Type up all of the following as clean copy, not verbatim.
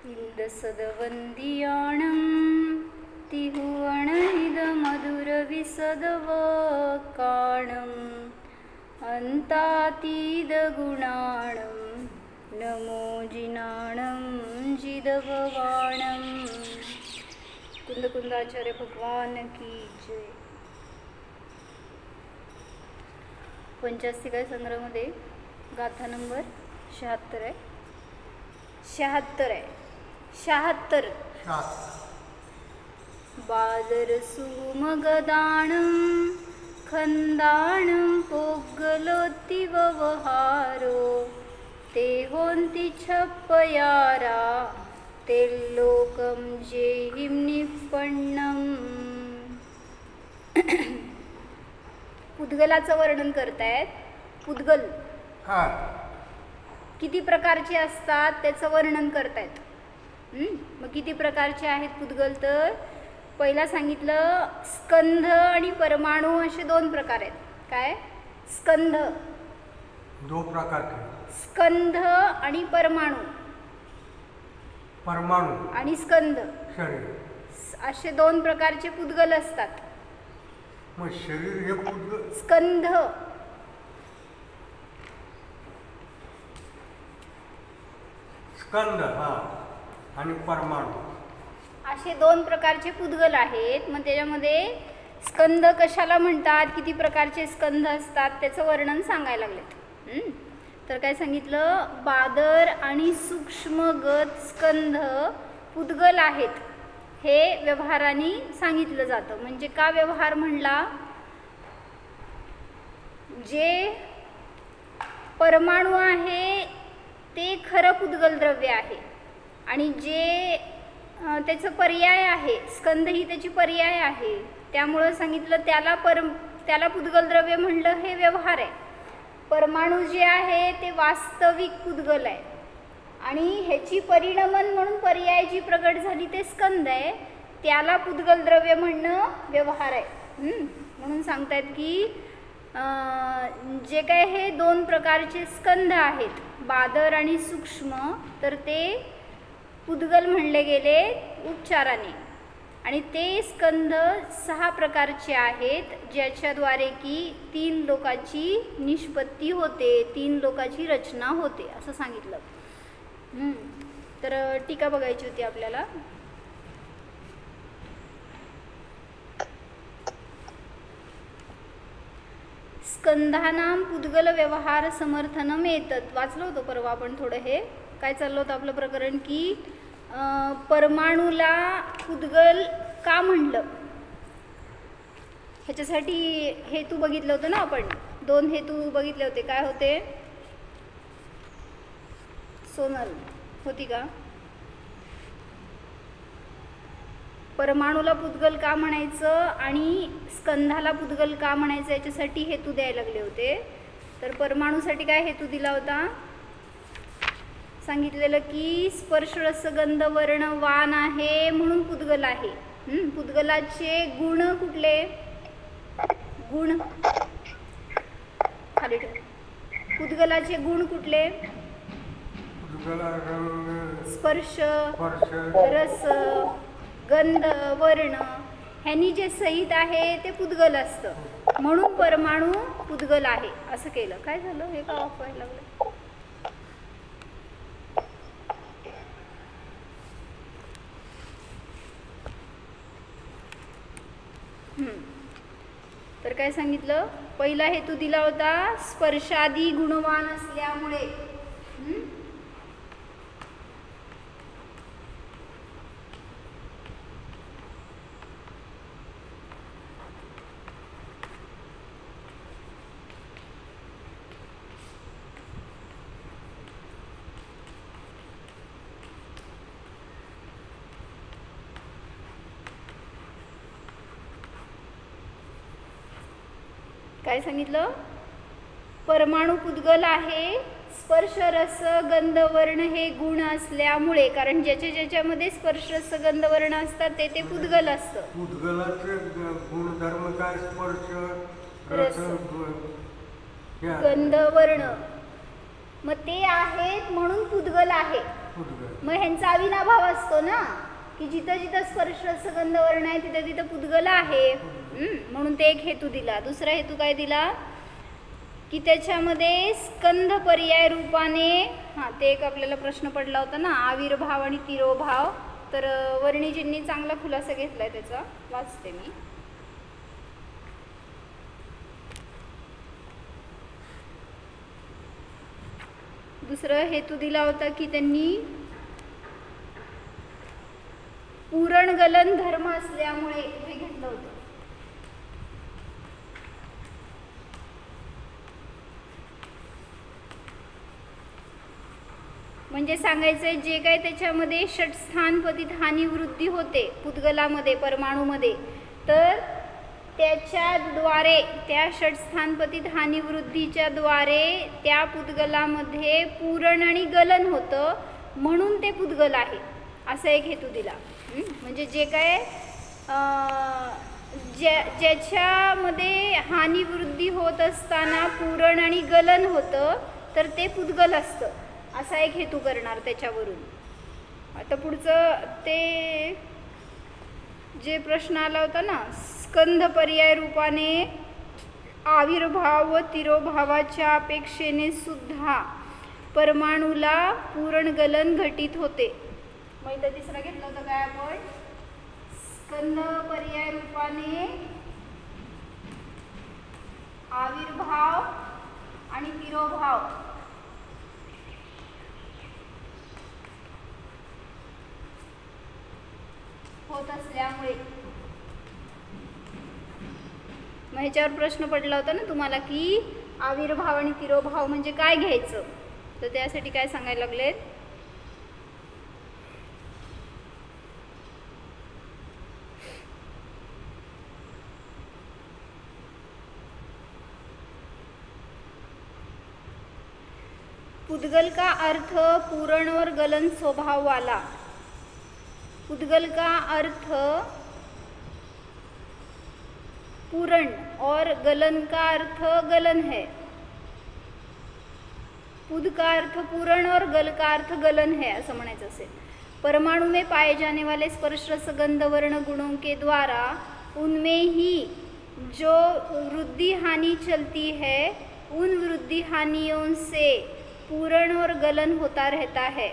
इन्दसदवन्दियाणं तिहुवणनिदमधुरविसदवकाणम् अन्तातीदगुणाणं नमो जिनाणं जिदभवाणं। कुंदकुंदाचार्य भगवान की जय। पंचास्तिका संग्रहामध्ये गाथा नंबर 76 आहे। 76 बादरसुमगदाणं खंदाणं पोग्गलोत्तिववहारो ते होन्ति छप्पयारा तेल्लोकं जेहिं निप्पण्णम्। पुद्गलाचं वर्णन करतायत। पुद्गल किती प्रकारचे असतात त्याचं वर्णन करतायत। मग किती प्रकारचे आहेत पुद्गल? तर पहिला सांगितलं स्कंध आणि परमाणू असे दोन प्रकार आहेत। काय? स्कंध दो प्रकार के स्कंध आणि परमाणू, परमाणु आणि स्कंध शरीर असे दोन प्रकारचे पुद्गल असतात। मग शरीर हे पुद्गल, स्कंध स्कंद आणि परमाणु असे दोन प्रकारचे पुद्गल आहेत। मग त्याच्यामध्ये स्कंद कशाला म्हणतात, किती प्रकारचे स्कंध असतात त्याचं वर्णन सांगायला लागलेत। तर काय सांगितलं? बादर आणि सूक्ष्मगत स्कंध पुद्गल आहेत हे व्यवहाराने सांगितलं जातं। म्हणजे का व्यवहार म्हणला? जे परमाणु आहे ते खरं पुद्गल द्रव्य आहे आणि जे त्याचं पर्याय आहे, स्कंध ही त्याची पर्याय आहे, त्यामुळं सांगितलं त्याला पुद्गल द्रव्य म्हणलं हे व्यवहार आहे। परमाणु जे आहे ते वास्तविक पुद्गल आहे आणि ह्याची परिणमन म्हणून पर्याय जी प्रगट झाली ते स्कंद आहे, त्याला पुद्गल द्रव्य म्हणणं व्यवहार आहे। म्हणून सांगतायत की जे काय हे दोन प्रकारचे स्कंध आहेत, बादर आणि सूक्ष्म, तर ते पुद्गल म्हणले गेले उपचाराने। आणि ते स्कंध 6 प्रकारचे आहेत, ज्याच्याद्वारे की 3 लोकाची निष्पत्ती होते, 3 लोकाची रचना होते असं सांगितलं। तर टीका बघायची होती आपल्याला। स्कंधानां पुद्गल व्यवहार समर्थनम एतत् वाचलं होतं परवा आपण थोडं। हे काय चाललं होतं आपलं प्रकरण की परमाणूला पुद्गल का म्हणलं ह्याच्यासाठी हेतू बघितलं होतं ना आपण। 2 हेतू बघितले होते। काय होते? सोनल होती का? परमाणूला पुद्गल का म्हणायचं आणि स्कंधाला पुद्गल का म्हणायचं याच्यासाठी हेतू द्यायला लागले होते। तर परमाणूसाठी काय हेतू दिला होता? सांगितलेलं की स्पर्श रस गंध वर्ण वान आहे म्हणून पुद्गल आहे। पुद्गलाचे गुण कुठले? गुण खाली ठेव। पुद्गलाचे गुण कुठले? स्पर्श, रस, गंध, वर्ण ह्यांनी जे सहित आहे ते पुद्गल असतं, म्हणून परमाणू पुद्गल आहे असं केलं। काय झालं? हे का ऑफ व्हायला लागलं? तर काय सांगितलं? पहिला हेतू दिला होता स्पर्शादी गुणवान असल्यामुळे। काय सांगितलं? परमाणु पुद्गल आहे स्पर्श रस गंध वर्ण हे गुण असल्यामुळे, कारण ज्याच्यामध्ये स्पर्श रस गंध वर्ण असतात ते पुद्गल असतं। पुद्गलाचे गुणधर्म काय? स्पर्श, रस, गंध, वर्ण, मग ते आहेत म्हणून पुद्गल आहे। पुद्गल. मग ह्यांचा अविनाभाव असतो ना, की जिथं जिथं स्पर्श रसगंध वर्ण आहे तिथं तिथं पुद्गल आहे. म्हणून ते एक हेतू दिला. दुसरा हेतू काय दिला की त्याच्यामध्ये स्कंध पर्याय रूपाने, हां ते एक आपल्याला प्रश्न पडला होता ना, आविर्भाव आणि तिरोभाव. तर वर्णिजींनी चांगला खुलासा घेतलाय त्याचा, वाचते मी. दुसरं हेतू दिला होता की त्यांनी पूरणगलन धर्म असल्यामुळे हे घेतलं होतं. म्हणजे सांगायचंय जे काय त्याच्यामध्ये षटस्थानपतित हानी वृद्धी होते पुद्गलामध्ये, परमाणूमध्ये, तर त्याच्याद्वारे, त्या षटस्थानपतित हानिवृद्धीच्या द्वारे त्या पुद्गलामध्ये पूरण आणि गलन होतं, म्हणून ते पुद्गल आहे, असा एक हेतू दिला. म्हणजे जे काय ज्याच्यामध्ये हानिवृद्धी होत असताना पूरण आणि गलन होतं तर ते पुद्गल असतं, असा एक हेतू करणार त्याच्यावरून. आता पुढचं ते जे प्रश्न आला होता ना, स्कंध पर्याय रूपाने आविर्भाव व तिरोभावाच्या अपेक्षेने सुद्धा परमाणूला पूरणगलन घटित होते. मग इथं तिसरा घेतलं होतं काय आपण, स्कंध पर्याय रूपाने आविर्भाव आणि तिरोभाव होत असल्यामुळे. मग ह्याच्यावर प्रश्न पडला होता ना तुम्हाला की आविर्भाव आणि तिरोभाव म्हणजे काय घ्यायचं, तर त्यासाठी काय सांगायला लागलेत, पुद्गल का अर्थ पूरण और गलन स्वभाव वाला. पुद्गल का अर्थ पूरण और गलन का अर्थ गलन है. पुद का अर्थ पूरण और गल का अर्थ गलन है, असं म्हणायचं असेल. परमाणु में पाए जाने वाले स्पर्श रस गंध वर्ण गुणों के द्वारा उनमें ही जो वृद्धि हानि चलती है उन वृद्धि हानियों से पूरण और गलन होता रहता है.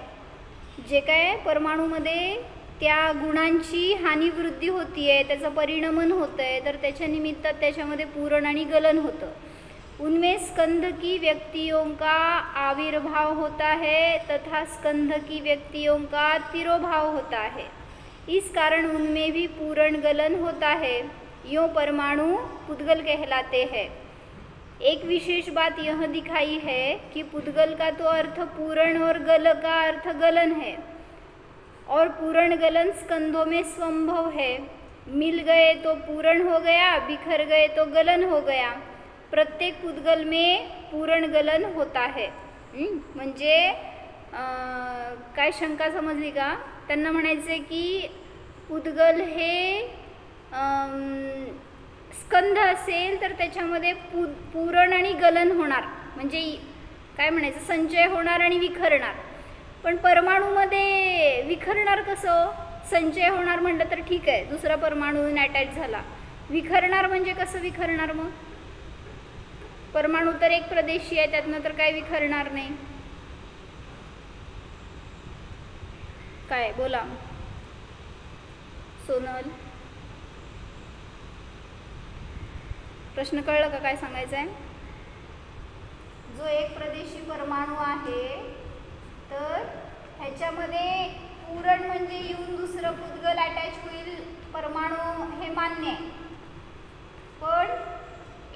जे काय परमाणूमध्ये त्या गुणांची हानिवृद्धी होती आहे, त्याचं परिणमन होतं आहे, तर त्याच्या निमित्त त्याच्यामध्ये पूरण आणि गलन होतं. उनमें स्कंध की व्यक्तियों का आविर्भाव होता है तथा स्कंध की व्यक्तियों का तिरोभाव होता है. इस कारण उनमें भी पूरण गलन होता है. यूँ परमाणु पुद्गल कहलाते हैं. एक विशेष बात यह दिखाई है कि पुद्गल का तो अर्थ पूरण और गल का अर्थ गलन है और पूरण गलन स्कंधों में स्वंभव है. मिल गए तो पूरण हो गया, बिखर गए तो गलन हो गया. प्रत्येक पुद्गल में पूरण गलन होता है. म्हणजे काय शंका समजली का, त्यांना म्हणायचे की पुद्गल हे स्कंध असेल तर त्याच्यामध्ये पूरण आणि गलन होणार, म्हणजे काय म्हणायचं, संचय होणार आणि विखरणार. पण परमाणूमध्ये विखरणार कसं, संचय होणार म्हटलं तर ठीक आहे, दुसरा परमाणू अटॅच झाला. विखरणार म्हणजे कसं विखरणार, मग परमाणू तर एक प्रदेशी आहे, त्यातनं तर काय विखरणार नाही. काय बोला सोनल, प्रश्न कळलं का, काय सांगायचं आहे. जो एक प्रदेशी परमाणू आहे तर ह्याच्यामध्ये पूरण म्हणजे येऊन दुसरं पुद्गल अटॅच होईल परमाणू, हे मान्य आहे. पण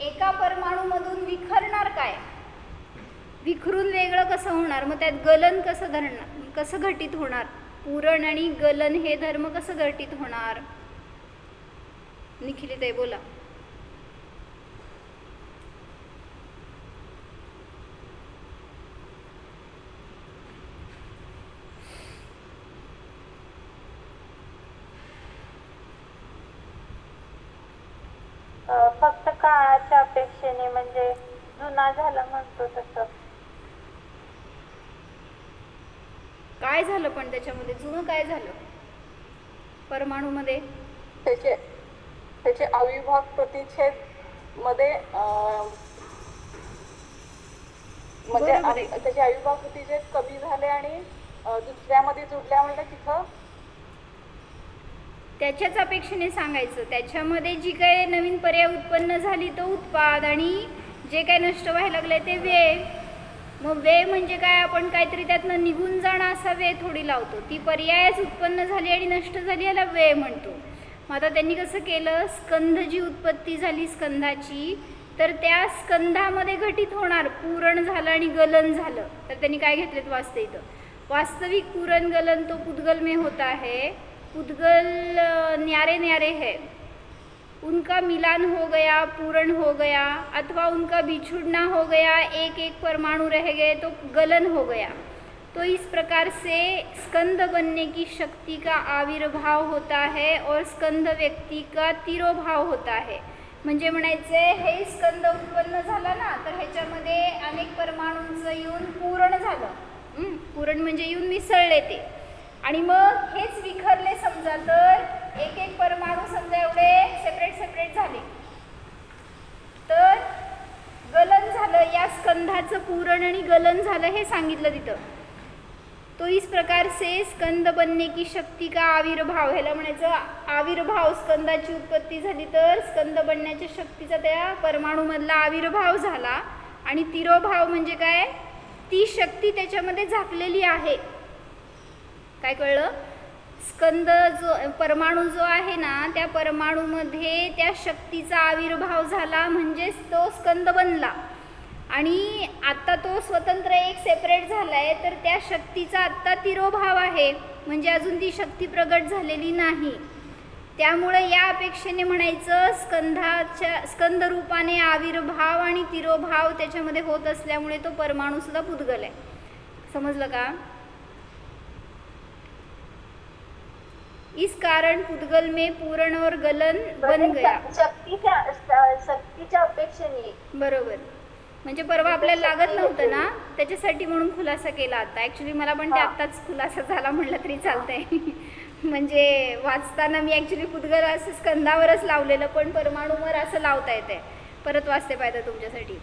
एका परमाणूमधून विखरणार काय, विखरून वेगळं कसं होणार, मग त्यात गलन कसं धरणार, कसं घटित होणार, पूरण आणि गलन हे धर्म कसं घटित होणार. निखिलिताई बोला. फक्त काळाच्या अपेक्षेने, म्हणजे जुना झाला म्हणतो तसं. काय झालं पण त्याच्यामध्ये जुनं काय झालं परमाणूमध्ये? त्याचे अविभाग प्रतिच्छेद मध्ये म्हणजे बरोबर आहे. त्याचे अविभाग प्रतिच्छेद कमी झाले आणि दुसऱ्यामध्ये जुडल्या म्हणजे तिथं त्याच्याच अपेक्षेने सांगायचं. त्याच्यामध्ये जी काही नवीन पर्याय उत्पन्न झाली तो उत्पाद आणि जे काही नष्ट व्हायला लागले ते व्यय. मग व्यय म्हणजे काय? आपण काहीतरी त्यातनं निघून जाणं असा व्यय थोडी लावतो. ती पर्यायच उत्पन्न झाली आणि नष्ट झाली याला व्यय म्हणतो. मग आता त्यांनी कसं केलं, स्कंध जी उत्पत्ती झाली स्कंधाची तर त्या स्कंधामध्ये घटित होणार पूरण झालं आणि गलन झालं तर त्यांनी काय घेतलेत वास्तव इथं वास्तविक पूरण गलन तो पुद्गल में होता है. पुद्गल न्यारे न्यारे है, उनका मिलान हो गया पूरण हो गया अथवा उनका बिछुड़ना हो गया, एक एक परमाणु रह गए तो गलन हो गया. तो इस प्रकार से स्कंद बनने की शक्ति का आविर्भाव होता है और स्कंद व्यक्ति का तिरोभाव होता है. म्हणजे म्हणायचे हे स्कंद उत्पन्न झाला ना तर ह्याच्यामध्ये अनेक परमाणूंचं येऊन पूर्ण झालं. पूरण म्हणजे येऊन मिसळले ते आणि मग हेच विखरले समजा तर एक एक परमाणू समजा एवढे सेपरेट सेपरेट झाले तर गलन झालं. या स्कंधाचं पूरण आणि गलन झालं हे सांगितलं तिथं. तो इस प्रकार से स्कंद बनने की शक्ती का आविर्भाव, ह्याला म्हणायचं आविर्भाव. स्कंदाची उत्पत्ती झाली तर स्कंद बनण्याच्या शक्तीचा त्या परमाणूमधला आविर्भाव झाला. आणि तिरोभाव म्हणजे काय, ती शक्ती त्याच्यामध्ये झाकलेली आहे. काय कळलं? स्कंद जो परमाणू जो आहे ना त्या परमाणूमध्ये त्या शक्तीचा आविर्भाव झाला म्हणजेच तो स्कंद बनला. आणि आता तो स्वतंत्र एक सेपरेट झाला आहे तर त्या शक्तीचा आत्ता तिरोभाव आहे म्हणजे अजून ती शक्ती प्रगट झालेली नाही. त्यामुळे या अपेक्षेने म्हणायचं स्कंद रूपाने आविर्भाव आणि तिरोभाव त्याच्यामध्ये होत असल्यामुळे तो परमाणूसुद्धा पुद्गल आहे. समजलं का? इस कारण पुद्गल में पूरण और गलन बन गया. शक्तीच्या अपेक्षेने बरोबर. म्हणजे परवा आपल्याला लागत नव्हतं ना त्याच्यासाठी म्हणून खुलासा केला आता. ॲक्च्युली मला पण ते आत्ताच खुलासा झाला म्हटलं तरी चालतंय. म्हणजे वाचताना मी ॲक्च्युली पुद्गल असं स्कंदावरच लावलेलं पण परमाणूवर असं लावता येते. परत वाचते पाहिजे तुमच्यासाठी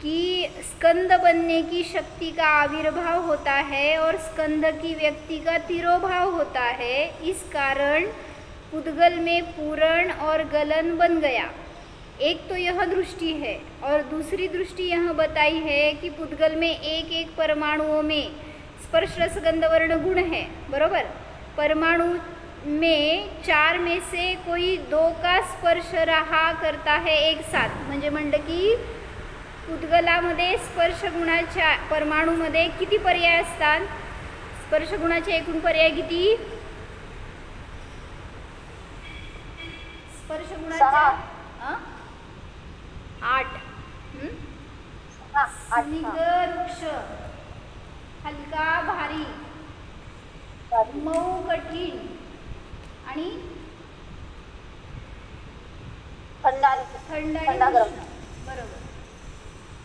कि स्कंद बनने की शक्ति का आविर्भाव होता है और स्कंद की व्यक्ति का तिरोभाव होता है. इस कारण पुद्गल में पूरण और गलन बन गया. एक तो यह दृष्टि है और दूसरी दृष्टि यह बताई है कि पुद्गल में एक एक परमाणुओं में स्पर्श रसगंध वर्ण गुण है. बरोबर. परमाणु में 4 में से कोई 2 का स्पर्श रहा करता है एक साथ. म्हणजे म्हणलं की पुद्गलामध्ये स्पर्श गुणाच्या परमाणूमध्ये किती पर्याय असतात? स्पर्श गुणाचे एकूण पर्याय किती? स्पर्श गुणाचे 8. स्निग्ध वृक्ष, हलका भारी, मऊ कठीण आणि थंड आणि उष्ण. बरोबर.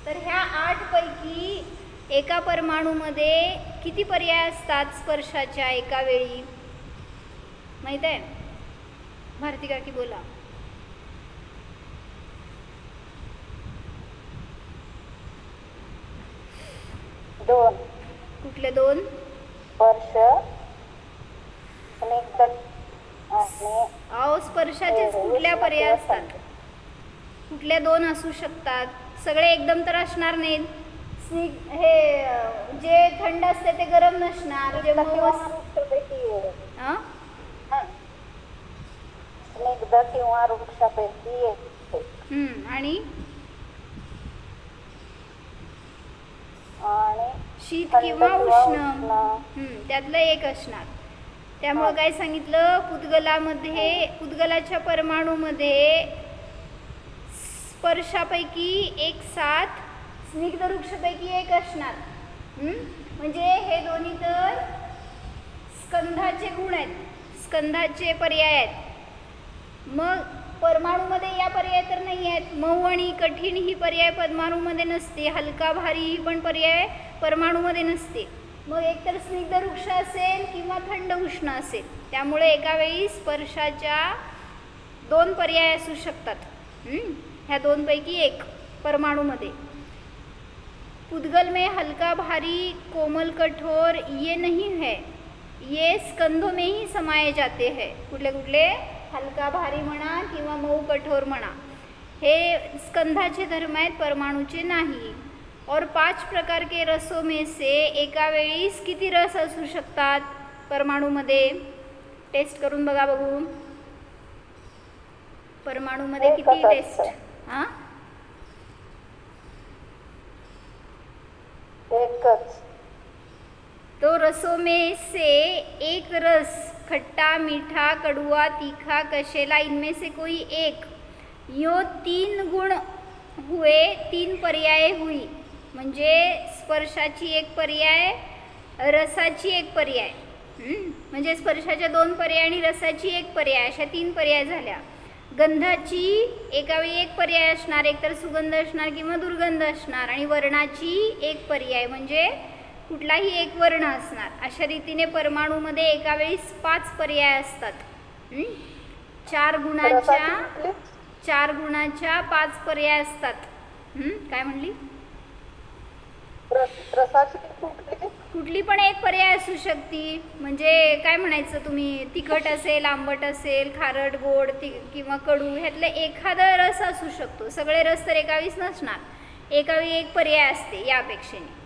तर ह्या 8 पैकी एका परमाणूमध्ये किती पर्याय असतात स्पर्शाच्या एका वेळी माहित आहे? भारती काकी बोला. 2. कुठले 2? स्पर्श अहो स्पर्शाचेच कुठल्या पर्याय असतात? कुठल्या 2 असू शकतात? सगळे एकदम तर असणार नाहीत. हे जे थंड असते ते गरम नसणार. जे स्निग्ध किंवा वृक्षापैकी एक. आणि शीत किंवा उष्ण त्यातलं एक असणार. त्यामुळे काय सांगितलं? पुद्गलाच्या परमाणूमध्ये स्पर्शापैकी एक साथ स्निग्ध वृक्षपैकी एक असणार. म्हणजे हे दोन्ही तर स्कंधाचे गुण आहेत, स्कंधाचे पर्याय आहेत. मग परमाणूमध्ये या पर्याय तर नाही आहेत. मऊ आणि कठीण ही पर्याय परमाणूमध्ये नसते. हलका भारी ही पण पर्याय परमाणूमध्ये नसते. मग एकतर स्निग्ध वृक्ष असेल किंवा थंड उष्ण असेल. त्यामुळे एका वेळी स्पर्शाच्या 2 पर्याय असू शकतात. ह्या 2 पैकी एक परमाणुमध्ये. पुद्गल में हल्का भारी कोमल कठोर ये नहीं है, ये स्कंधों में ही समाये जाते हैं. कुठले कुठले? हलका भारी म्हणा किंवा मऊ कठोर म्हणा, हे स्कंधाचे धर्म आहेत, परमाणूचे नाही. और 5 प्रकार के रसों में से एका वेळीस किती रस असू शकतात परमाणूमध्ये? टेस्ट करून बघा बघू. परमाणूमध्ये किती टेस्ट? हां, एकच. तो रसों में से एक रस खट्टा मीठा कड़वा तीखा कशेला, इनमें से कोई एक. यो 3 गुण हुए, 3 पर्याय हुई. म्हणजे स्पर्शाची एक पर्याय, रसाची एक पर्याय. म्हणजे स्पर्शाच्या 2 पर्याय आणि रसाची एक पर्याय, अशा 3 पर्याय झाल्या. गंधाची एका वेळी एक पर्याय असणार, एकतर सुगंध असणार किंवा दुर्गंध असणार. आणि वर्णाची एक पर्याय म्हणजे कुठलाही एक वर्ण असणार. अशा रीतीने परमाणूमध्ये एका वेळी 5 पर्याय असतात. 4 गुणाच्या 5 पर्याय असतात. काय म्हणली? रसाची कुठली पण एक पर्याय असू शकते. म्हणजे काय म्हणायचं तुम्ही? तिखट असेल, आंबट असेल, खारट, गोड किंवा कडू, ह्यातले एखादा रस असू शकतो. सगळे रस तर एका वेळीच नसणार, एका वेळी एक पर्याय असते यापेक्षेने.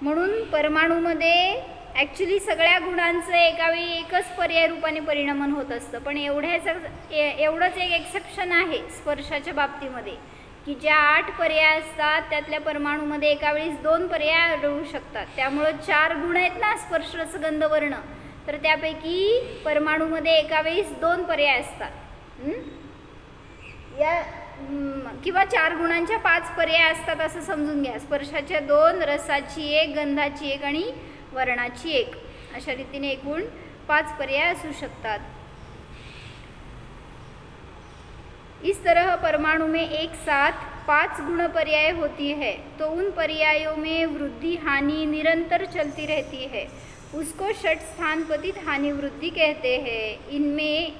म्हणून परमाणूमध्ये ॲक्च्युली सगळ्या गुणांचं एका वेळी एकच पर्याय रूपाने परिणमन होत असतं. पण एवढंच एक एक्सेप्शन आहे स्पर्शाच्या बाबतीमध्ये, की ज्या 8 पर्याय असतात त्यातल्या परमाणूमध्ये एका वेळीस 2 पर्याय आढळू शकतात. त्यामुळं 4 गुण आहेत ना स्पर्श रसगंध वर्ण, तर त्यापैकी परमाणूमध्ये एका वेळीस 2 पर्याय असतात. या किंवा 4 गुणांच्या 5 पर्याय असतात असं समजून घ्या. स्पर्शाच्या 2, रसाची 1, गंधाची 1 आणि वर्णाची 1, अशा रीतीने एकूण 5 पर्याय असू शकतात. इस तरह परमाणु में एक साथ 5 गुण पर्याय होती है, तो उन पर्यायों में वृद्धि हानि निरंतर चलती रहती है. उसको षट स्थानपतित हानि वृद्धि कहते हैं.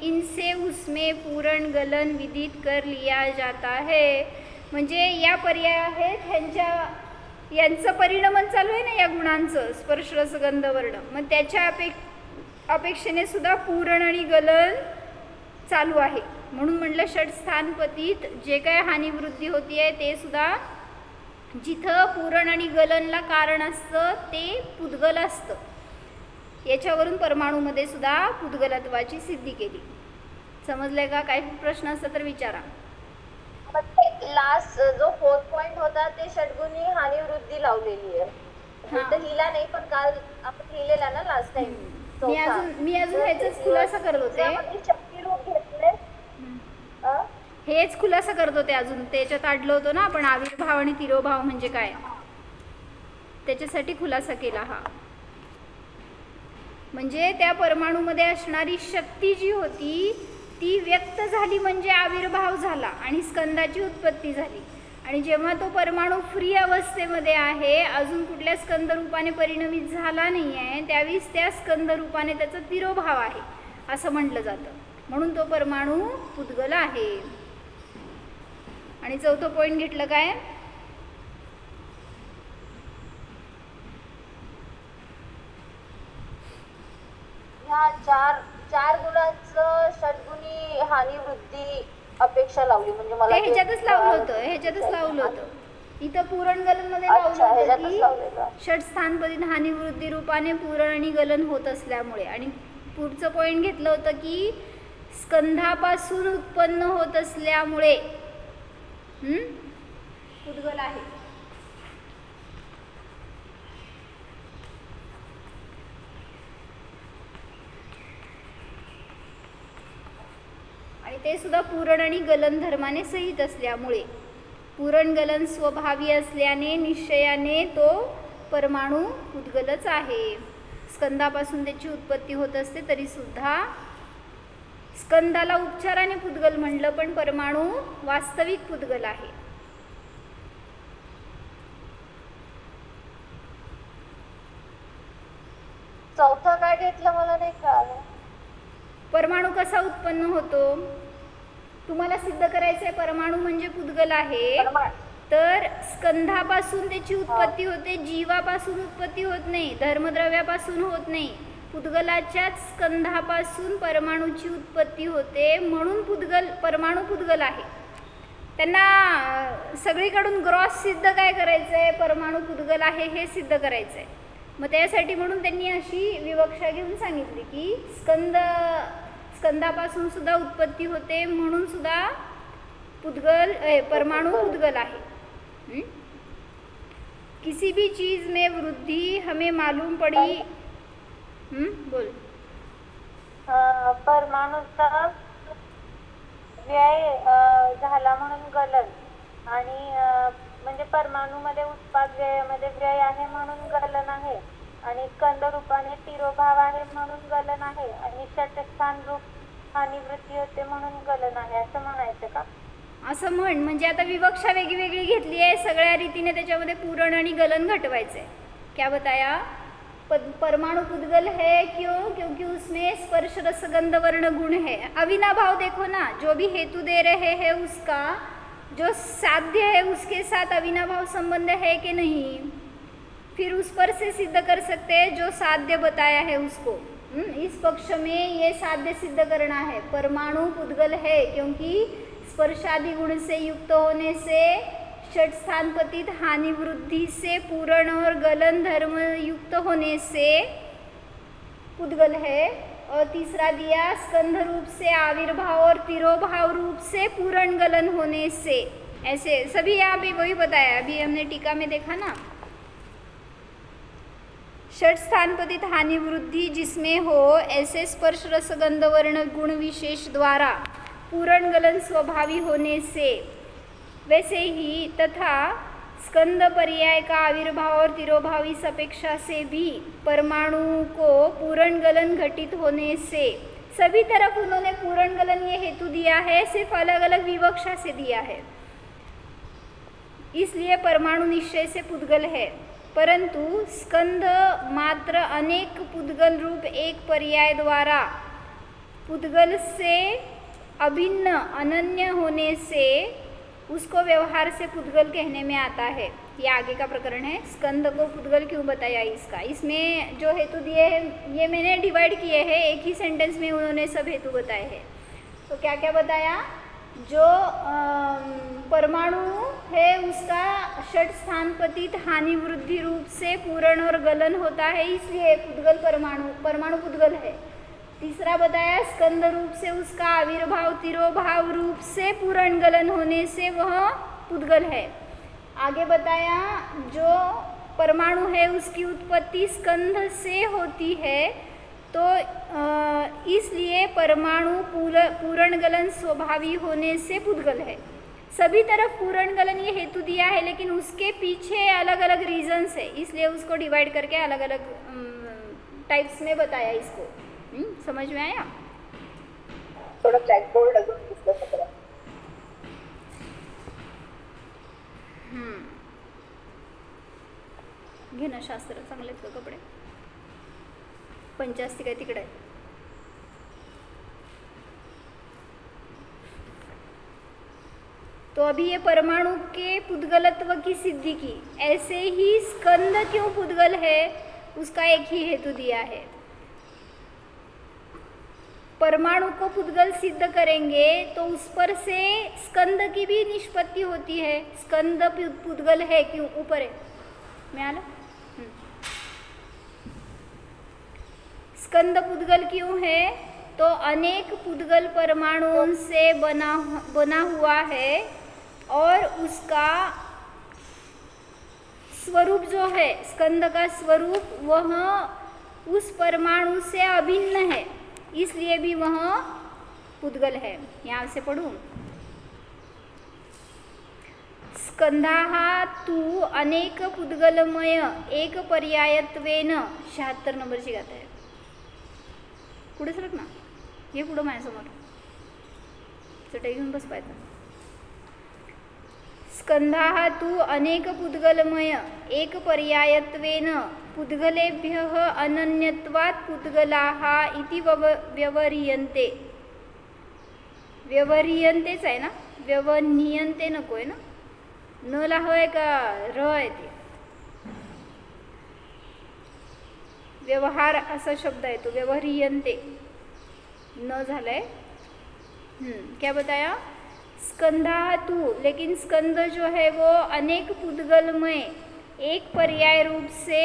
इनसे उसमें पूर्ण गलन विदित कर लिया जाता है. म्हणजे या पर्याय आहेत, यांचं परिणमन चालू आहे ना या गुणांचं, स्पर्श रसगंध वर्ण. मग त्याच्या अपेक्षेने सुद्धा पूरण आणि गलन चालू आहे. म्हणून म्हटलं षट स्थानपतित जे काय हानिवृद्धी होती आहे ते सुद्धा जिथं पूरण आणि गलनला कारण असतं ते पुद्गल असतं. याच्यावरून परमाणूमध्ये सुद्धा पुद्गलत्वाची सिद्धी केली. समजलंय का? काही प्रश्न असला तर विचारा. लास्ट जो 4th पॉइंट होता ते षटगुणी हानिवृद्धी लावलेली आहे. तर हिला नाही, पण काल आपण लिहिलेला ना लास्ट टाइम. मी अजून ह्याचाच खुलासा करत होते. हेच खुलासा करत होते अजून. त्याच्यात अडलो होतो ना आपण, आविर्भाव आणि तिरोभाव म्हणजे काय, त्याच्यासाठी खुलासा केला हा. म्हणजे त्या परमाणूमध्ये असणारी शक्ती जी होती ती व्यक्त झाली म्हणजे आविर्भाव झाला आणि स्कंदाची उत्पत्ती झाली. आणि जेव्हा तो परमाणू फ्री अवस्थेमध्ये आहे, अजून कुठल्या स्कंद रूपाने परिणमित झाला नाही आहे, त्यावेळेस त्या स्कंद रूपाने त्याचा तिरोभाव आहे असं म्हटलं जातं. म्हणून तो परमाणू पुद्गल आहे. आणि 4थं पॉइंट घेतलं काय? ह्या चार गुणांचं षटगुणी हानिवृद्धी अपेक्षा लावली. म्हणजे मला ह्याच्यातच लावलं होतं. इथं पूरण गलन मध्ये लावलं होतं की षट स्थानपतित हानिवृद्धी रूपाने पूरण आणि गलन होत असल्यामुळे. आणि पुढचं पॉइंट घेतलं होतं की स्कंधापासून उत्पन्न होत असल्यामुळे पुद्गल आहे. आणि ते सुद्धा पूरण आणि गलन धर्माने सहित असल्यामुळे. पूरण गलन स्वभावी असल्याने निश्चयाने तो परमाणू पुद्गलच आहे. स्कंदापासून त्याची उत्पत्ती होत असते तरी सुद्धा स्कंदाला उपचाराने पुद्गल म्हणलं, पण परमाणू वास्तविक पुद्गल आहे. घेतलं मला नाही कळालं. परमाणू कसा उत्पन्न होतो तुम्हाला सिद्ध करायचं आहे. परमाणू म्हणजे पुद्गल आहे, तर स्कंधापासून त्याची उत्पत्ती होते, जीवापासून उत्पत्ती होत नाही, धर्मद्रव्यापासून होत नाही. पुद्गलाच्याच स्कंधापासून परमाणूची उत्पत्ती होते, म्हणून परमाणू पुद्गल आहे. त्यांना सगळीकडून ग्रॉस सिद्ध काय करायचं आहे, परमाणू पुद्गल आहे हे सिद्ध करायचं आहे. मग त्यासाठी म्हणून त्यांनी अशी विवक्षा घेऊन सांगितली की स्कंदापासून सुद्धा उत्पत्ती होते, म्हणून सुद्धा परमाणू पुद्गल आहे. किसी भी चीज में वृद्धि हमें मालूम पड़ी. बोल. परमाणूचा व्यय झाला म्हणून गलन, आणि म्हणजे परमाणूमध्ये उत्पाद व्ययामध्ये व्यय आहे म्हणून गलन आहे, आणि स्कंद रूपाने तिरोभाव आहे म्हणून गलन आहे, आणि षटस्थान रूप हानिवृत्ती होते म्हणून गलन आहे, असं म्हणायचं का? असं म्हणजे आता विवक्षा वेगळी घेतली आहे, सगळ्या रीतीने त्याच्यामध्ये पूरण आणि गलन घटवायचं है. क्या बताया? परमाणु पुद्गल है क्यों? क्योंकि उसमें स्पर्श रस गंध वर्ण गुण है. अविनाभाव देखो ना, जो भी हेतु दे रहे हैं उसका जो साध्य है उसके साथ अविनाभाव संबंध है कि नहीं, फिर उस पर से सिद्ध कर सकते हैं जो साध्य बताया है उसको. इस पक्ष में ये साध्य सिद्ध करना है. परमाणु पुद्गल है क्योंकि स्पर्शादि गुण से युक्त होने से षट स्थान पतित हानि वृद्धि से पूरण और गलन धर्म युक्त होने से पुद्गल है. और तीसरा दिया स्कंध रूप से आविर्भाव और तिरोभाव रूप से पूरण गलन होने से. ऐसे सभी यहाँ पे वही बताया, अभी हमने टीका में देखा ना. षट स्थान पतित हानि वृद्धि जिसमें हो ऐसे स्पर्श रस गंध वर्ण गुण विशेष द्वारा पूरण गलन स्वभावी होने से, वैसे ही तथा स्कंद पर्याय का आविर्भाव और तिरोभाव इस अपेक्षा से भी परमाणु को पूरण गलन घटित होने से, सभी तरफ उन्होंने पूरण गलन ये हेतु दिया है, सिर्फ अलग अलग विवक्षा से दिया है. इसलिए परमाणु निश्चय से पुद्गल है, परंतु स्कंद मात्र अनेक पुद्गल रूप एक पर्याय द्वारा पुद्गल से अभिन्न अनन्य होने से उसको व्यवहार से पुद्गल कहने में आता है. ये आगे का प्रकरण है. स्कंद को पुद्गल क्यों बताया इसका, इसमें जो हेतु दिए हैं ये मैंने डिवाइड किए हैं, एक ही सेंटेंस में उन्होंने सब हेतु बताए हैं. तो क्या क्या बताया? जो परमाणु है उसका षट स्थान पतित हानि वृद्धि रूप से पूरण और गलन होता है, इसलिए पुद्गल परमाणु पुद्गल है. तीसरा बताया स्कंद रूप से उसका आविर्भाव तिरोभाव रूप से पूरण गलन होने से वह पुद्गल है. आगे बताया जो परमाणु है उसकी उत्पत्ति स्कंध से होती है, तो इसलिए परमाणु पूरण गलन स्वभावी होने से पुद्गल है. सभी तरफ पूरण गलन ये हेतु दिया है, लेकिन उसके पीछे अलग अलग रीजन्स है, इसलिए उसको डिवाइड करके अलग अलग टाइप्स में बताया इसको. समझ में आया? थोड़ा ब्लॅक बोर्ड अजून डिस्कस करा. घे ना शास्त्र, चांगले का कपडे 85 काय तिकडे. तो अभी ये परमाणु के पुद्गलत्व की सिद्धि की. ऐसे ही स्कंद क्यों पुद्गल है उसका एक ही हेतु दिया है. परमाणु को पुद्गल सिद्ध करेंगे तो उस पर से स्कंद की भी निष्पत्ति होती है. स्कंद पुद्गल है क्यों? ऊपर है, मैं आला. स्कंद पुद्गल क्यों है? तो अनेक पुद्गल परमाणुओं से बना हुआ है, और उसका स्वरूप जो है स्कंद का स्वरूप वह उस परमाणु से अभिन्न है, इसलिए भी वह पुद्गल है. यहाँ से पढ़ूं. स्कंधाः तु अनेक पुद्गलमय एक पर्यायत्वेन. 76 नंबरची गाथा आहे. पुढे सरक ना, हे पुढं माझ्यासमोर चटई घेऊन बस पाहिजे. स्कंधाः तु अनेक पुद्गलमय एक पर्यायत्वेन पुद्गलेभ्यः अनन्यत्वात् पुद्गलाः इति व्यवह्रियन्ते. व्यवह्रियन्तेच आहे ना, व्यवह्रियन्ते नको आहे ना, न ला आहे का र आहे ते. व्यवहार असा शब्द है तो व्यवह्रियन्ते न झालाय. क्या बताया? स्कंधा तू, लेकिन स्कंद जो है वो अनेक पुद्गलमय एक पर्याय रूप से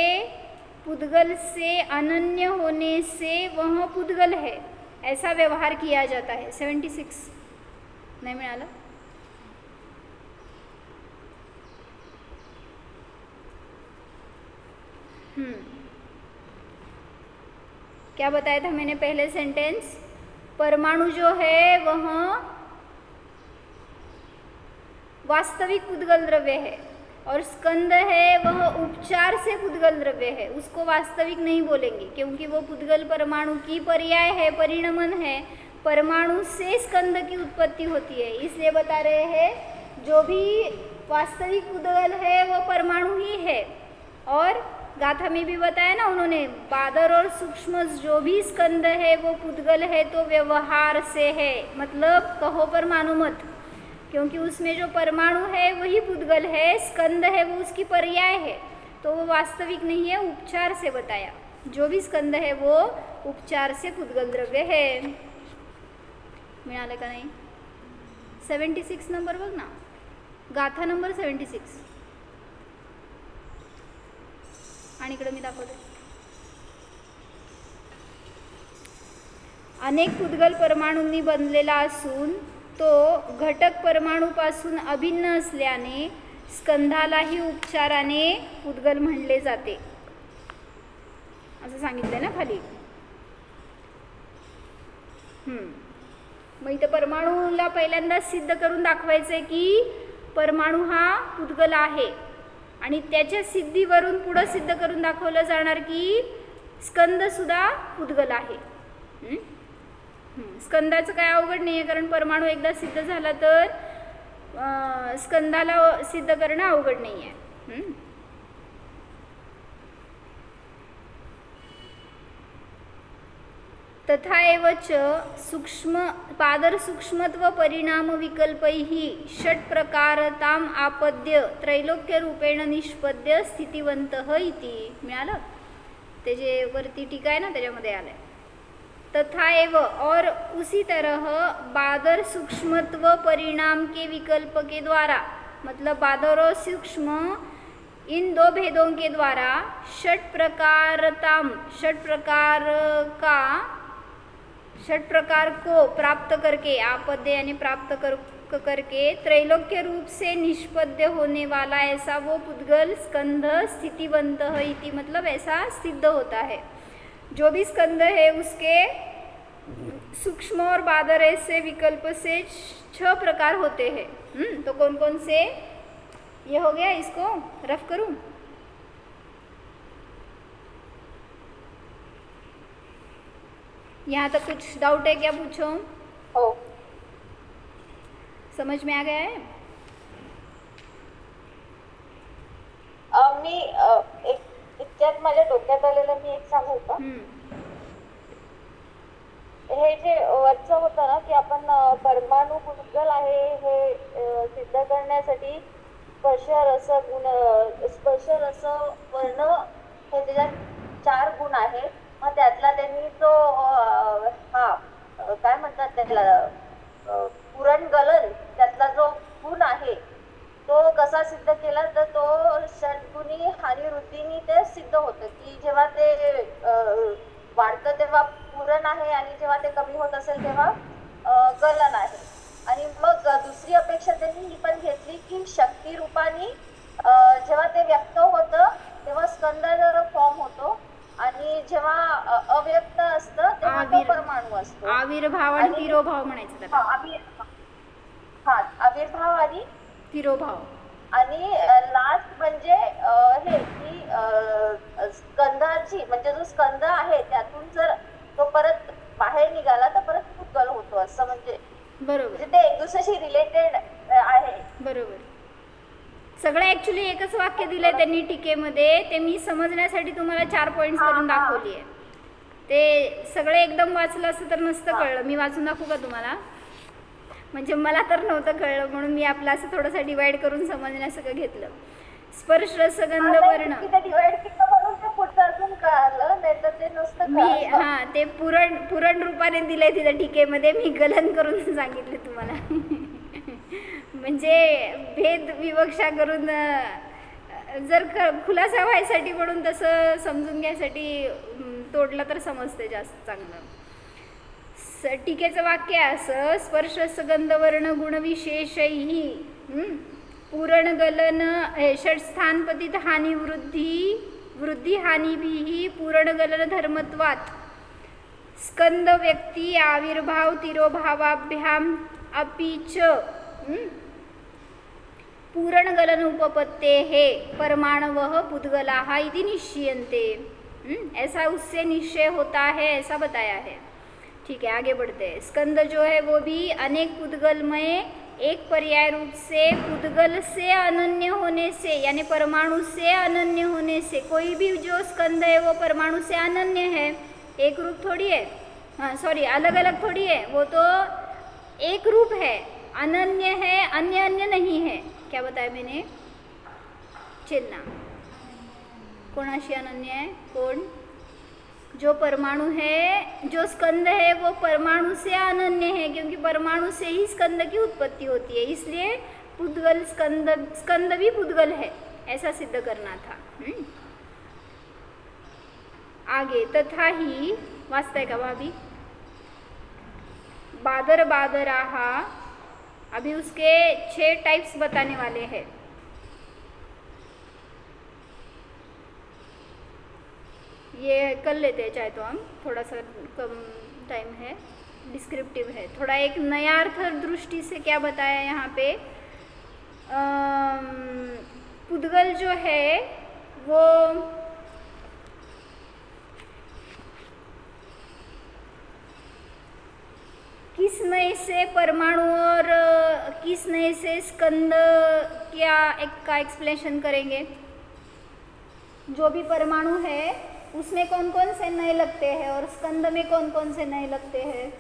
पुद्गल से अनन्य होने से वह पुद्गल है, ऐसा व्यवहार किया जाता है. 76 नहीं मिळालं. क्या बताया था मैंने पहले सेंटेंस? परमाणु जो है वह वास्तविक पुद्गल द्रव्य है और स्कंद है वह उपचार से पुद्गल द्रव्य है. उसको वास्तविक नहीं बोलेंगे क्योंकि वो पुद्गल परमाणु की पर्याय है, परिणमन है. परमाणु से स्कंद की उत्पत्ति होती है, इसलिए बता रहे हैं जो भी वास्तविक पुद्गल है वो परमाणु ही है. और गाथा में भी बताया ना उन्होंने, बादर और सूक्ष्म जो भी स्कंद है वो पुद्गल है तो व्यवहार से है. मतलब कहो परमाणु मत, क्योंकि उसमें जो परमाणु है वही पुद्गल है, स्कंद है वो उसकी पर्याय है, तो वो वास्तविक नहीं है, उपचार से बताया. जो भी स्कंद है वो उपचार से पुद्गल द्रव्य है. मिळालं का नाही? 76 नंबर बघ ना, गाथा नंबर 76. आणि इकडे मी दाखवते. अनेक पुद्गल परमाणूंनी बनलेला असून तो घटक परमाणूपासून अभिन्न असल्याने स्कंधालाही उपचाराने पुद्गल म्हणले जाते, असं सांगितलं ना खाली. मग इथं परमाणूला पहिल्यांदा सिद्ध करून दाखवायचंय की परमाणु हा पुद्गल आहे आणि त्याच्या सिद्धीवरून पुढे सिद्ध करून दाखवलं जाणार की स्कंद सुद्धा पुद्गल आहे. स्कंदाचं काय अवघड नाही आहे, कारण परमाणु एकदा सिद्ध झाला तर स्कंदाला सिद्ध करणं अवघड नाही आहे. तथा एवच सूक्ष्म पादर सूक्ष्मत्व परिणाम विकल्पैः षट प्रकारताम आपद्य त्रैलोक्य रूपेण निष्पद्य स्थितिवंतः इति. मिळालं? ते जे वरती टीका आहे ना त्याच्यामध्ये आलंय. तथा एव और उसी तरह बादर सूक्ष्मत्व परिणाम के विकल्प के द्वारा, मतलब बादर और सूक्ष्म इन दो भेदों के द्वारा षट प्रकार को प्राप्त करके, आपद्य यानी प्राप्त करके त्रैलोक्य रूप से निष्पद्य होने वाला ऐसा वो पुद्गल स्कंध स्थितिवंत इति, मतलब ऐसा सिद्ध होता है. जो भी स्कंद है उसके सूक्ष्म और बादर ऐसे विकल्प से 6 प्रकार होते हैं. तो कौन कौन से? ये हो गया, इसको रफ करूं? यहाँ तक कुछ डाउट है क्या? पूछो. हो. समझ में आ गया है? मी इतक्यात माझ्या डोक्यात आलेलं मी एक सांगू का? हे जे वरचं होतं ना की आपण परमाणु पुद्गल आहे हे सिद्ध करण्यासाठी स्पर्श रस गुण, स्पर्श रस वर्ण हे त्याच्यात 4 गुण आहेत. मग त्यातला त्यांनी जो काय म्हणतात त्याला पुरणगलन, त्यातला जो गुण आहे तो कसा सिद्ध केला तर तो षटगुणी हानिवृत्तीने ते सिद्ध होतं की जेव्हा ते वाढतं तेव्हा पुरण आहे आणि जेव्हा ते कमी होत असेल तेव्हा गलन आहे. आणि मग दुसरी अपेक्षा त्यांनी ही पण घेतली की शक्ती रूपाने जेव्हा ते व्यक्त होतं तेव्हा स्कंदाचा फॉर्म होतो आणि जेव्हा अव्यक्त असतं तेव्हा तो परमाणु असतो. आविर्भाव आणि तिरोभाव म्हणायचं त्याला. आविर्भाव आणि तिरोभाव. आणि लास्ट म्हणजे हे की स्कंदाची म्हणजे जो स्कंद आहे त्यातून जर तो परत बाहेर निघाला तर परत पुद्गल होतो असं. म्हणजे बरोबर, ते एक दुसऱ्याशी रिलेटेड आहे. बरोबर. सगळं ॲक्च्युली एकच वाक्य दिलंय त्यांनी टीकेमध्ये, ते मी समजण्यासाठी तुम्हाला 4 पॉईंट्स करून दाखवली आहे. ते सगळे एकदम वाचलं असतं तर नसतं कळलं. मी वाचून दाखवू का तुम्हाला? म्हणजे मला तर नव्हतं कळलं म्हणून मी आपलं असं थोडंसं डिवाइड करून समजण्यासारखं घेतलं. स्पर्श रसगंध वर्ण मी ते पुरण रूपाने दिलंय तिथं टीकेमध्ये, मी गलन करून सांगितले तुम्हाला. म्हणजे भेद विवक्षा करून जर खुलासा व्हायसाठी म्हणून तसं समजून घ्यायसाठी तोडलं तर समजते जास्त चांगलं. टीकेचं वाक्य असं, स्पर्श रसगंध वर्ण गुणविशेषैः पूरण गलन षट्स्थानपतित हानी वृद्धी हानिभिः पूरण गलन धर्मत्वात् स्कंद व्यक्ती आविर्भाव तिरोभावाभ्याम अपि च पूरण गलन उपपत्तेः परमाणवः पुद्गलाः इति निश्चयन्ते. ऐसा उससे निश्चय होता है, ऐसा बताया है. ठीक है, आगे बढ़ते हैं. स्कंद जो है वो भी अनेक पुद्गलमय एक पर्याय रूप से पुद्गल से अनन्य होने से, यानी परमाणु से अनन्य होने से, कोई भी जो स्कंद है वो परमाणु से अनन्य है, एक रूप थोड़ी है. हाँ सॉरी, अलग अलग थोड़ी है, वो तो एक रूप है, अनन्य है, अन्य अन्य नहीं है. क्या बताया मैंने? चिन्ह कोणाशी अनन्य है? कौन? जो परमाणु है, जो स्कंद है वो परमाणु से अनन्य है, क्योंकि परमाणु से ही स्कंद की उत्पत्ति होती है. इसलिए पुद्गल स्कंद भी पुद्गल है, ऐसा सिद्ध करना था. आगे तथा ही वाचताय का भाभी? बादर बादराहा, अभी उसके 6 टाइप्स बताने वाले हैं. ये कर लेते हैं चाहे तो हम, थोड़ा सा कम टाइम है, डिस्क्रिप्टिव है थोड़ा. एक नया अर्थ दृष्टि से क्या बताया यहाँ पे, पुद्गल जो है वो किस नए से परमाणु और किस नए से स्कंद क्या एक का एक्सप्लेनेशन करेंगे. जो भी परमाणु है उसमें कौन कौन से नए लगते हैं और स्कंद में कौन कौन से नए लगते हैं.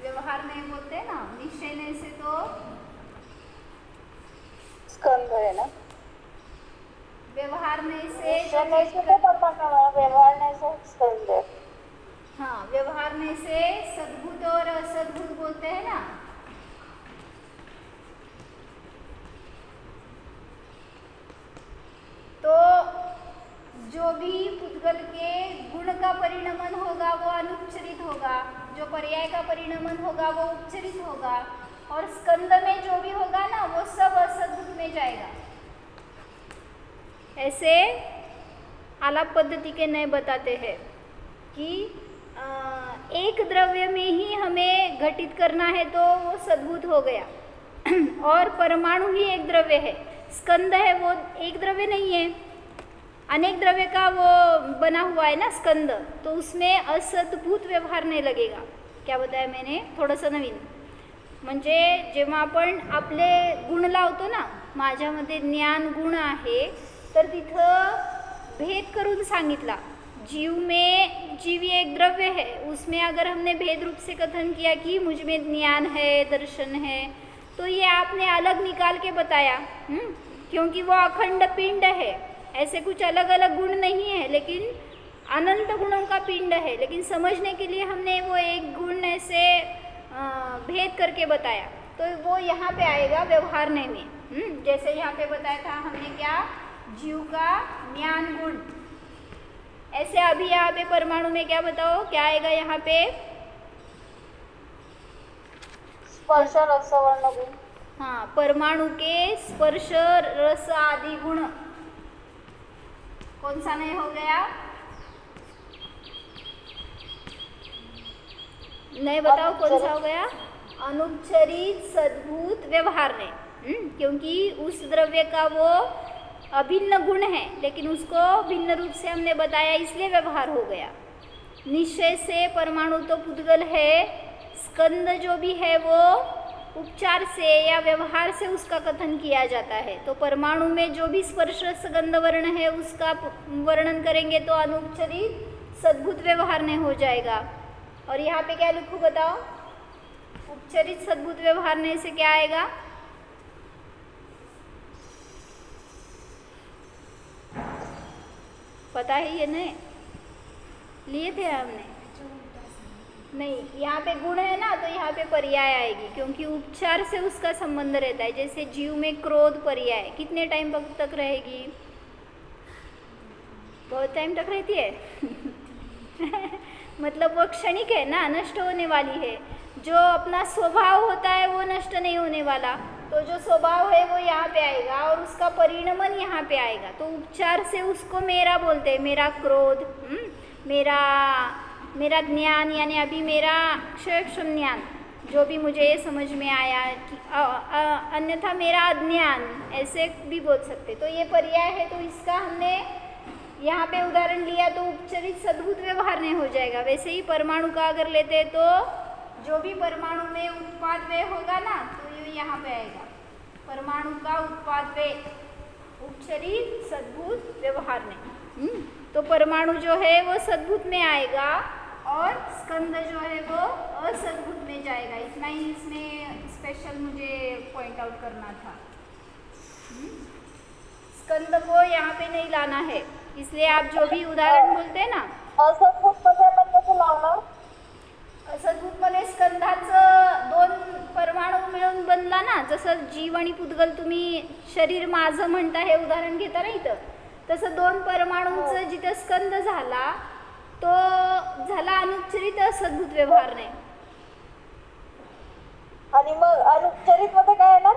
व्यवहार नए बोलते हैं ना, निश्चय नए से तो स्कंद है ना. व्यवहार नए से व्यवहार नए से स्कंद है. हाँ, व्यवहार नए से सद्भूत और असद्भूत बोलते हैं ना. तो जो भी पुद्गल के गुण का परिणमन होगा वो अनुपचरित होगा, जो पर्याय का परिणमन होगा वो उपचरित होगा, और स्कंद में जो भी होगा ना वो सब असद्भुत में जाएगा. ऐसे आलाप पद्धति के नए बताते हैं कि एक द्रव्य में ही हमें घटित करना है तो वो सद्भुत हो गया, और परमाणु ही एक द्रव्य है. स्कंद है वो एक द्रव्य नहीं है, अनेक द्रव्य का वो बना हुआ है ना स्कंद, तो उसमें असद्भूत व्यवहार नाही लगेगा. क्या बताया मैंने? थोडंसं नवीन, म्हणजे जेव्हा आपण आपले गुण लावतो ना, माझ्यामध्ये ज्ञान गुण आहे तर तिथं भेद करून सांगितला. जीव में, जीव एक द्रव्य है, उसमें अगर हमने भेद रूप से कथन किया कि मुझ में ज्ञान है, दर्शन है, तो ये आपने अलग निकाल के बताया. क्योंकि वो अखंड पिंड है, ऐसे कुछ अलग अलग गुण नहीं है, लेकिन अनंत गुणों का पिंड है. लेकिन समझने के लिए हमने वो एक गुण ऐसे भेद करके बताया, तो वो यहाँ पे आएगा व्यवहारने में. जैसे यहाँ पे बताया था हमने क्या, जीव का ज्ञान गुण. ऐसे अभी यहाँ पे परमाणु में क्या बताओ, क्या आएगा यहाँ पे? स्पर्श रस वर्ण गुण. हाँ, परमाणु के स्पर्श रस आदि गुण. कौन सा नहीं हो गया? नहीं बताओ कौन सा हो गया? अनुपचरित सद्भूत व्यवहार ने. क्योंकि उस द्रव्य का वो अभिन्न गुण है, लेकिन उसको भिन्न रूप से हमने बताया, इसलिए व्यवहार हो गया. निश्चय से परमाणु तो पुद्गल है, स्कंद जो भी है वो उपचार से या व्यवहार से उसका कथन किया जाता है। तो परमाणु में जो भी स्पर्श गंध वर्ण है उसका वर्णन करेंगे तो अनुपचरित सद्भुत व्यवहार नहीं हो जाएगा। और यहाँ पे क्या लिखूँ बताओ? उपचरित सद्भुत व्यवहार ने से क्या आएगा? पता है ये नहीं लिए थे हमने? नहीं, यहाँ पे गुण है ना तो यहाँ पे पर्याय आएगी, क्योंकि उपचार से उसका संबंध रहता है। जैसे जीव में क्रोध पर्याय कितने टाइम तक रहेगी? बहुत टाइम तक रहती है मतलब वो क्षणिक है ना, नष्ट होने वाली है। जो अपना स्वभाव होता है वो नष्ट नहीं होने वाला, तो जो स्वभाव है वो यहाँ पे आएगा और उसका परिणमन यहाँ पे आएगा। तो उपचार से उसको मेरा बोलते हैं, मेरा क्रोध, मेरा ज्ञान, यानी अभी मेरा क्षयक्षम ज्ञान जो भी मुझे ये समझ में आया कि अन्यथा मेरा अज्ञान, ऐसे भी बोल सकते। तो ये पर्याय है, तो इसका हमने यहाँ पे उदाहरण लिया तो उपचरित सद्भुत व्यवहार नहीं हो जाएगा। वैसे ही परमाणु का अगर लेते हैं तो जो भी परमाणु में उत्पाद व्यय होगा ना तो ये यहाँ पे आएगा, परमाणु का उत्पाद व्यय उपचरित सद्भुत व्यवहार नहीं। तो परमाणु जो है वो सद्भुत में आएगा और स्कंद जो है वो असद्भुत में जाएगा। इतना ही इसमें स्पेशल मुझे पॉइंट आउट करना था। स्कंद को यहाँ पे नहीं लाना है, इसलिए आप जो भी उदाहरण बोलते हैं ना, असद्भुतमध्ये स्कंधाचं दोन परमाणु मिळून बनला ना, जसं जीव आणि पुद्गल तुम्ही शरीर माझं म्हणता हे उदाहरण घेता ना इथं, तसं दोन परमाणूंचं जिथं स्कंद झाला तो झाला अनुपचरित असद्भुत व्यवहार नाही। आणि मग अनुपचरित मध्ये काय येणार?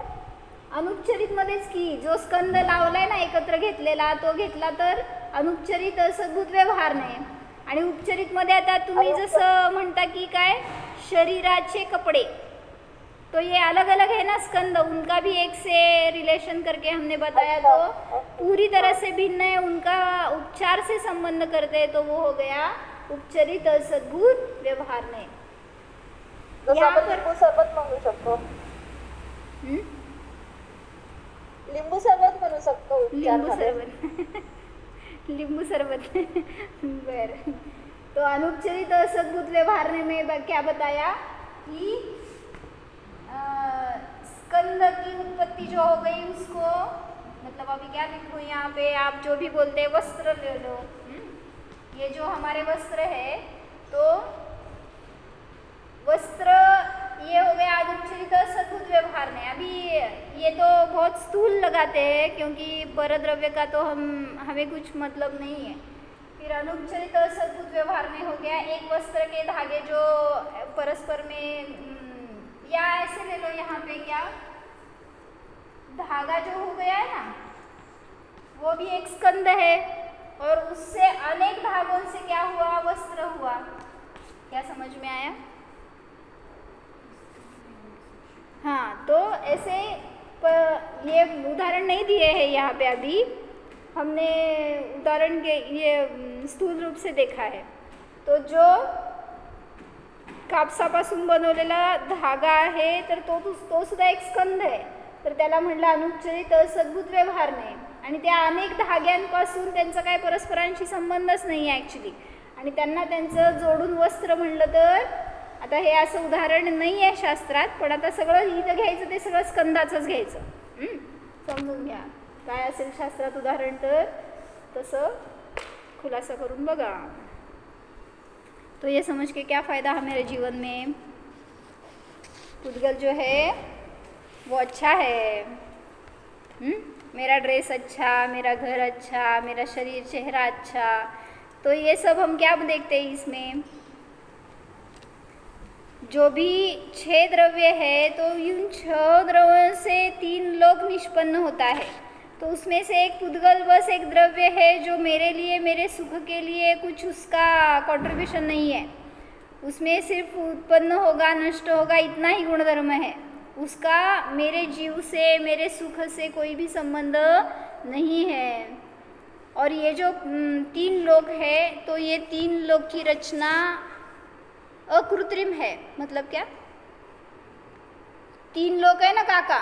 अनुपचरित मध्येच की जो स्कंद लावलाय ना एकत्र घेतलेला तो घेतला तर अनुपचरित असद्भुत व्यवहार नाही। आणि उपचरित मध्ये आता तुम्ही जसं म्हणता की काय शरीराचे कपडे, तो ये अलग अलग है ना स्कंद, उनका भी एक से रिलेशन करके हमने बताया, तो पूरी तरह से भिन्न है, उनका उपचार से संबंध करते हैं, तो वो हो गया उपचरित असद्भुत व्यवहार नहीं। लिंबू सरबत म्हणू शकतो, लिंबू सरबत म्हणू शकतो, लिंबू सरबत लिंबू सरबत बर। तो अनुपचरित असद्भुत व्यवहार ने मैं क्या बताया कि स्कंद की उत्पत्ति जो हो गई उसको, मतलब अभी क्या लिखूँ यहाँ पे, आप जो भी बोलते हैं वस्त्र ले लो, ये जो हमारे वस्त्र है तो वस्त्र ये हो गया अनुपचरित असद्भुत व्यवहार में। अभी ये तो बहुत स्थूल लगाते हैं क्योंकि परद्रव्य का तो हमें कुछ मतलब नहीं है। फिर अनुपचरित असद्भुत व्यवहार में हो गया एक वस्त्र के धागे जो परस्पर में, या ऐसे ले लो यहाँ पे क्या धागा जो हो गया है ना वो भी एक स्कंद है, और उससे अनेक धागों से क्या हुआ, वस्त्र हुआ। क्या समझ में आया? हाँ, तो ऐसे ये उदाहरण नहीं दिए हैं यहाँ पे, अभी हमने उदाहरण के ये स्थूल रूप से देखा है। तो जो कापसापासून बनवलेला धागा आहे तर तो सुद्धा एक स्कंद आहे, तर त्याला म्हटलं अनुपचरित असद्भुत व्यवहार नाही। आणि त्या अनेक धाग्यांपासून त्यांचा काय परस्परांशी संबंधच नाही आहे ॲक्च्युली, आणि त्यांना त्यांचं जोडून वस्त्र म्हणलं तर, आता हे असं उदाहरण नाही आहे शास्त्रात, पण आता सगळं इथं घ्यायचं ते सगळं स्कंदाचंच घ्यायचं, समजून घ्या काय असेल शास्त्रात उदाहरण तर तसं खुलासा करून बघा। तो ये समझ के क्या फ़ायदा है मेरे जीवन में, पुद्गल जो है वो अच्छा है, मेरा ड्रेस अच्छा, मेरा घर अच्छा, मेरा शरीर चेहरा अच्छा, तो ये सब हम क्या देखते हैं इसमें, जो भी 6 द्रव्य है तो इन 6 द्रव्यों से 3 लोक निष्पन्न होता है। तो उसमें से एक पुद्गल बस एक द्रव्य है जो मेरे लिए, मेरे सुख के लिए कुछ उसका कंट्रीब्यूशन नहीं है, उसमें सिर्फ उत्पन्न होगा नष्ट होगा इतना ही गुणधर्म है, उसका मेरे जीव से, मेरे सुख से कोई भी संबंध नहीं है। और ये जो 3 लोक है तो ये 3 लोक की रचना अकृत्रिम है। मतलब क्या? 3 लोक आहे ना काका,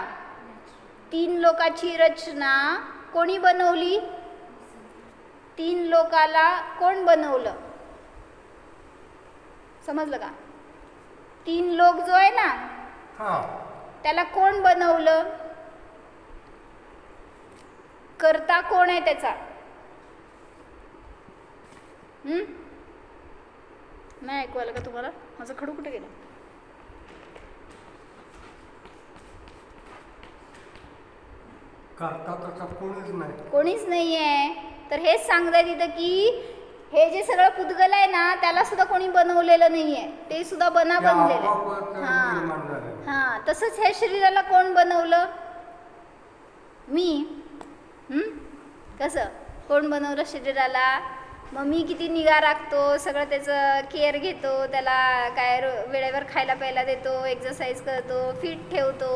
3 लोकाची रचना कोणी बनवली? 3 लोकाला कोण बनवलं? समजलं का? 3 लोक जो आहे ना हा त्याला कोण बनवलं? करता कोण आहे त्याचा? नाही ऐकू आलं का तुम्हाला? माझं खडू कुठे गेलं? करता तसा कोणीच नाही. कोणीच नाही आहे. तर हेच सांगता तिथं की हे जे सगळं पुद्गल आहे ना त्याला सुद्धा कोणी बनवलेलं नाही आहे, ते सुद्धा बनलेलं आहे. हां तसंच हे शरीराला कोण बनवलं? मी. कसं कोण बनवलं शरीराला? मग मी किती निगा राखतो, सगळं त्याचं केअर घेतो, त्याला काय वेळेवर खायला प्यायला देतो, एक्सरसाइज करतो, फिट ठेवतो,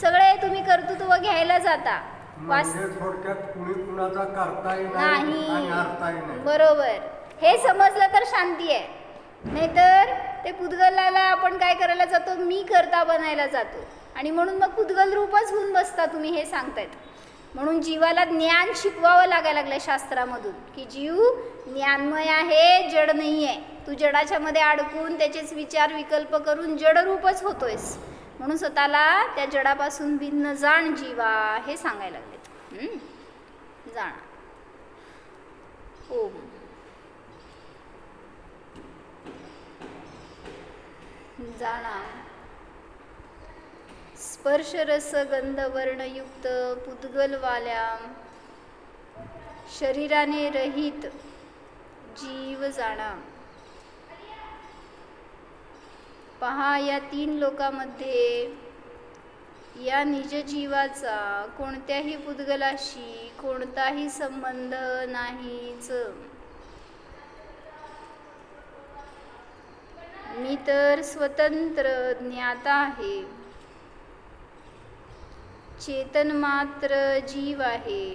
सगळे तुम्ही कर्तृत्व घ्यायला जाता. नाही. बरोबर. हे समजलं तर शांती आहे. नाहीतर ते पुद्गलाला आपण काय करायला जातो? मी करता बनायला जातो आणि म्हणून मग पुद्गल रूपच होऊन बसता तुम्ही, हे सांगतायत. म्हणून जीवाला ज्ञान शिकवावं लागायला लागलं शास्त्रामधून की जीव ज्ञानमय आहे, जड नाही आहे. तू जडाच्या मध्ये अडकून त्याचेच विचार विकल्प करून जडरूपच होतोयस. म्हणून स्वतःला त्या जडापासून भिन्न जाण जीवा, हे सांगायला लागले. जाण. ओम. जाणा. स्पर्श रस गंध वर्णयुक्त पुद्गलवाल्या शरीराने रहित जीव जाणा. पहा, या 3 लोकांमध्ये या निज जीवाचा कोणत्याही पुद्गलाशी कोणताही संबंध नाहीच. मी तर स्वतंत्र ज्ञाता आहे, चेतन मात्र जीव आहे.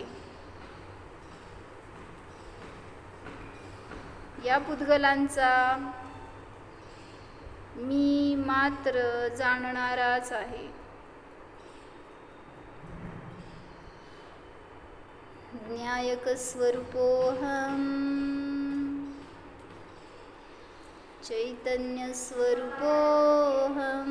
या पुद्गलांचा मी मात्र जाणणाराच आहे. ज्ञायक स्वरूपोऽहम्, चैतन्य स्वरूपोऽहम्.